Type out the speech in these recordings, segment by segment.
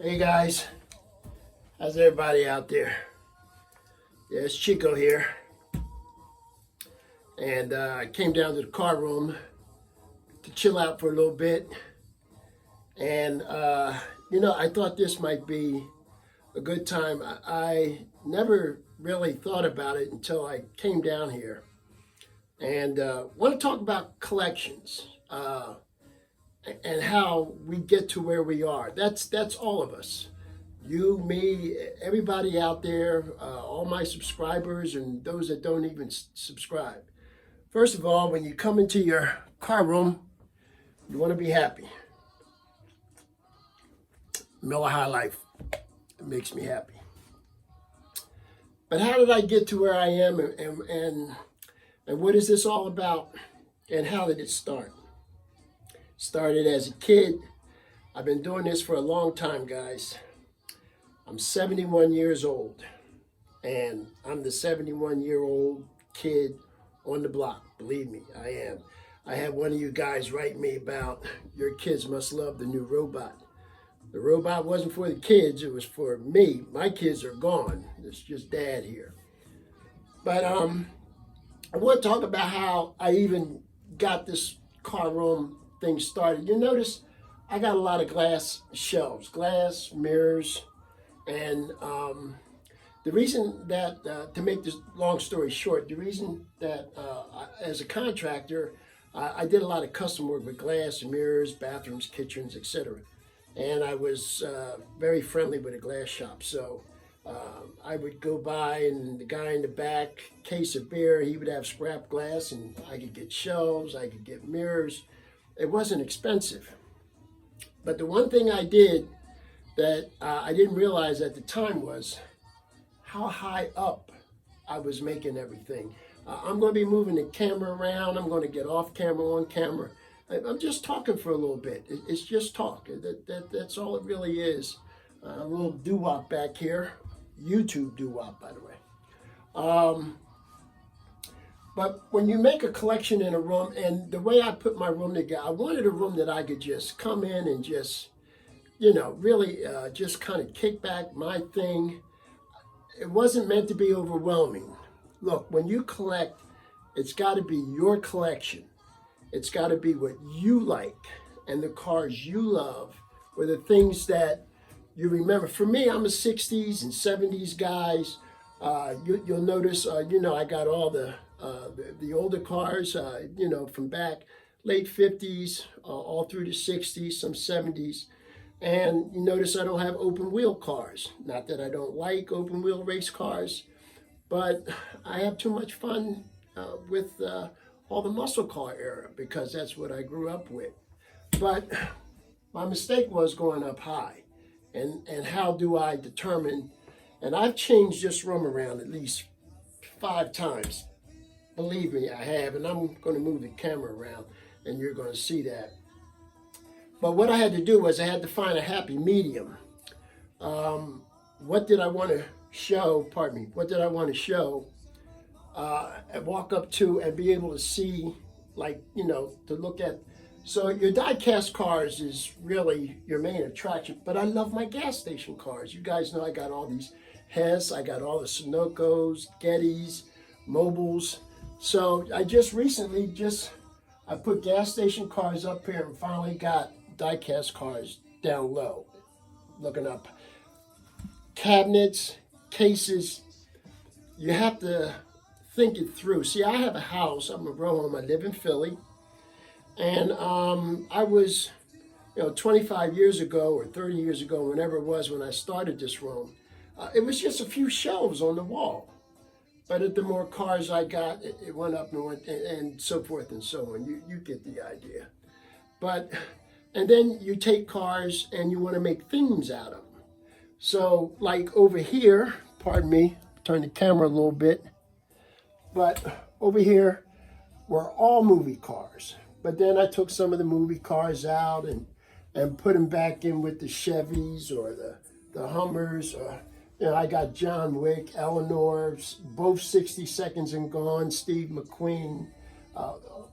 Hey guys, how's everybody out there? Yeah, it's Chico here, and I came down to the car room to chill out for a little bit, and I thought this might be a good time. I never really thought about it until I came down here, and want to talk about collections and how we get to where we are. That's all of us. You, me, everybody out there, all my subscribers and those that don't even subscribe. First of all, when you come into your car room, you want to be happy. Miller High Life, it makes me happy. But how did I get to where I am, and what is this all about, and how did it start? Started as a kid. I've been doing this for a long time, guys. I'm 71 years old, and I'm the 71-year-old kid on the block. Believe me, I am. I had one of you guys write me about your kids must love the new robot. The robot wasn't for the kids, it was for me. My kids are gone. It's just dad here. But I want to talk about how I even got this car room thing started. You notice I got a lot of glass shelves, glass, mirrors, and the reason that, to make this long story short, the reason that as a contractor, I did a lot of custom work with glass, mirrors, bathrooms, kitchens, etc. And I was very friendly with a glass shop. So I would go by, and the guy in the back, case of beer, he would have scrap glass, and I could get shelves, I could get mirrors. It wasn't expensive. But the one thing I did that I didn't realize at the time was how high up I was making everything. I'm going to be moving the camera around. I'm going to get off camera, on camera. I'm just talking for a little bit. It's just talk. That's all it really is. A little doo-wop back here. YouTube doo-wop, by the way. But when you make a collection in a room, and the way I put my room together, I wanted a room that I could just come in and just really just kind of kick back my thing. It wasn't meant to be overwhelming. Look, when you collect, it's got to be your collection. It's got to be what you like, and the cars you love, or the things that you remember. For me, I'm a 60s and 70s guys. You'll notice, I got all the older cars, from back late 50s, all through the 60s, some 70s. And you notice I don't have open wheel cars. Not that I don't like open wheel race cars, but I have too much fun with all the muscle car era, because that's what I grew up with. But my mistake was going up high. And how do I determine? And I've changed this room around at least 5 times. Believe me, I have. And I'm going to move the camera around, and you're going to see that. But what I had to do was I had to find a happy medium. What did I want to show? Pardon me. What did I want to show? And walk up to and be able to see, to look at. So your die-cast cars is really your main attraction. But I love my gas station cars. You guys know I got all these Hess. I got all the Sunoco's, Gettys, Mobiles. So I just recently I put gas station cars up here, and finally got die-cast cars down low, looking up. Cabinets, cases, you have to think it through. See, I have a house. I'm a row home. I live in Philly. And I was, 25 years ago or 30 years ago, whenever it was when I started this room, it was just a few shelves on the wall. But the more cars I got, it went up and so forth and so on. You get the idea. And then you take cars and you want to make themes out of them. So like over here, pardon me, turn the camera a little bit, but over here were all movie cars. But then I took some of the movie cars out and put them back in with the Chevys or the Hummers. Or, I got John Wick, Eleanor, both 60 Seconds and Gone, Steve McQueen.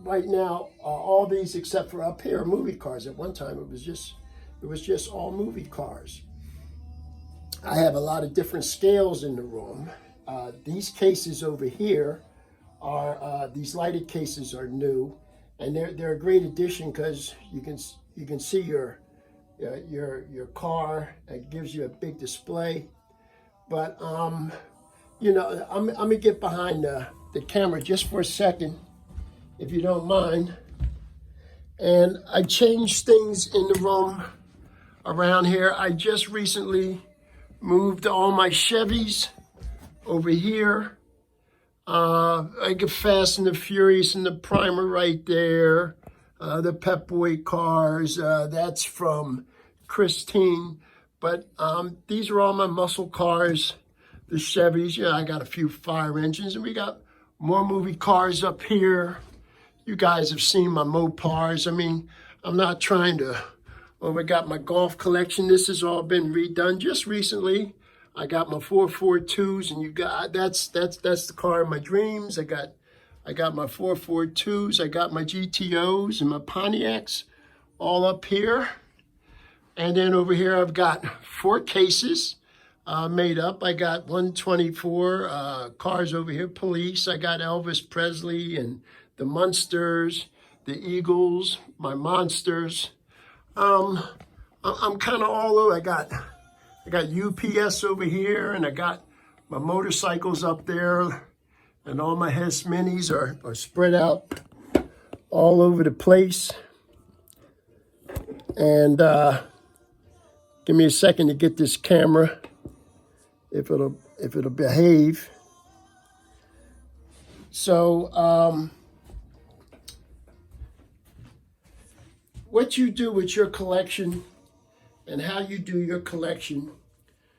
Right now, all these except for up here are movie cars. At one time, it was just all movie cars. I have a lot of different scales in the room. These cases over here are these lighted cases are new, and they're a great addition because you can see your car. It gives you a big display. But you know, I'm gonna get behind the camera just for a second, if you don't mind. And I changed things in the room around here. I just recently moved all my Chevys over here. I get Fast and the Furious and the Primer right there. The Pep Boy cars, that's from Christine. But these are all my muscle cars, the Chevys. Yeah, I got a few fire engines, and we got more movie cars up here. You guys have seen my Mopars. I mean, I'm not trying to I got my golf collection. This has all been redone just recently. I got my 442s, and you got that's the car of my dreams. I got my 442s. I got my GTOs and my Pontiacs all up here. And then over here, I've got 4 cases made up. I got 124 cars over here, police. I got Elvis Presley and the Munsters, the Eagles, my Monsters. I'm kind of all over. I got UPS over here, and I got my motorcycles up there, and all my Hess Minis are spread out all over the place. And give me a second to get this camera, if it'll behave. So what you do with your collection and how you do your collection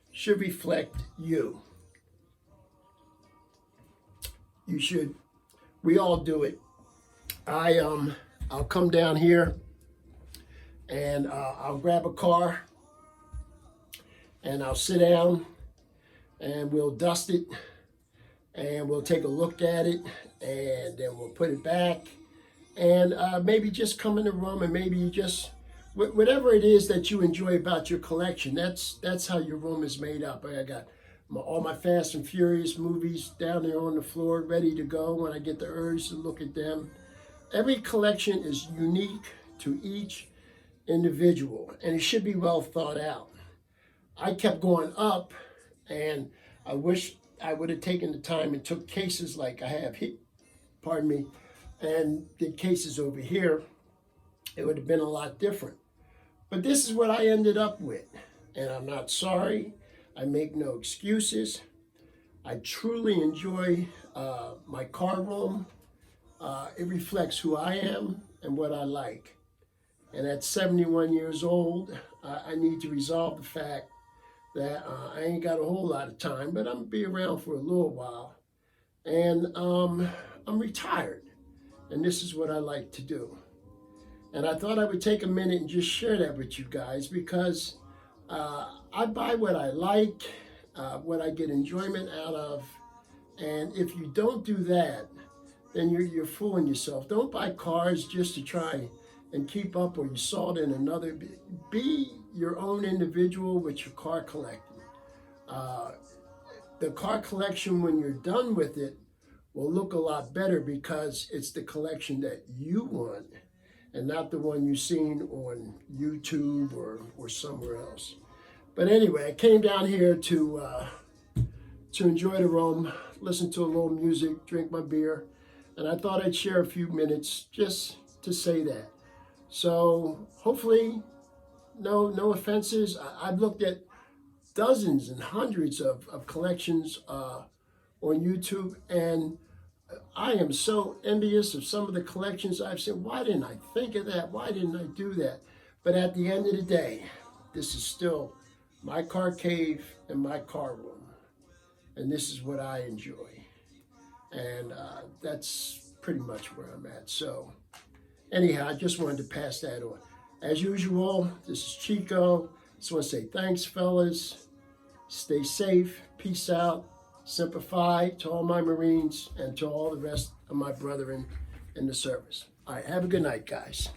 should reflect you. You should. We all do it. I'll come down here and I'll grab a car and I'll sit down and we'll dust it and we'll take a look at it and then we'll put it back and maybe just come in the room and maybe you just whatever it is that you enjoy about your collection. That's how your room is made up. I got all my Fast and Furious movies down there on the floor ready to go when I get the urge to look at them. Every collection is unique to each individual and it should be well thought out. I kept going up, and I wish I would have taken the time and took cases like I have here, pardon me, and did cases over here. It would have been a lot different. But this is what I ended up with, and I'm not sorry. I make no excuses. I truly enjoy my car room. It reflects who I am and what I like. And at 71 years old, I need to resolve the fact that I ain't got a whole lot of time, but I'm gonna be around for a little while. And I'm retired, and this is what I like to do. And I thought I would take a minute and just share that with you guys because I buy what I like, what I get enjoyment out of. And if you don't do that, then you're fooling yourself. Don't buy cars just to try and keep up or you saw it in another. Be your own individual with your car collecting. The car collection, when you're done with it, will look a lot better because it's the collection that you want and not the one you've seen on YouTube or somewhere else. But anyway, I came down here to enjoy the room, listen to a little music, drink my beer, and I thought I'd share a few minutes just to say that. So hopefully, no offenses. I've looked at dozens and hundreds of collections on YouTube, and I am so envious of some of the collections I've seen. Why didn't I think of that? Why didn't I do that? But at the end of the day, this is still my car cave and my car room. And this is what I enjoy. And that's pretty much where I'm at. So anyhow, I just wanted to pass that on. As usual, this is Chico. Just want to say thanks, fellas. Stay safe. Peace out. Semper Fi to all my Marines and to all the rest of my brethren in the service. All right, have a good night, guys.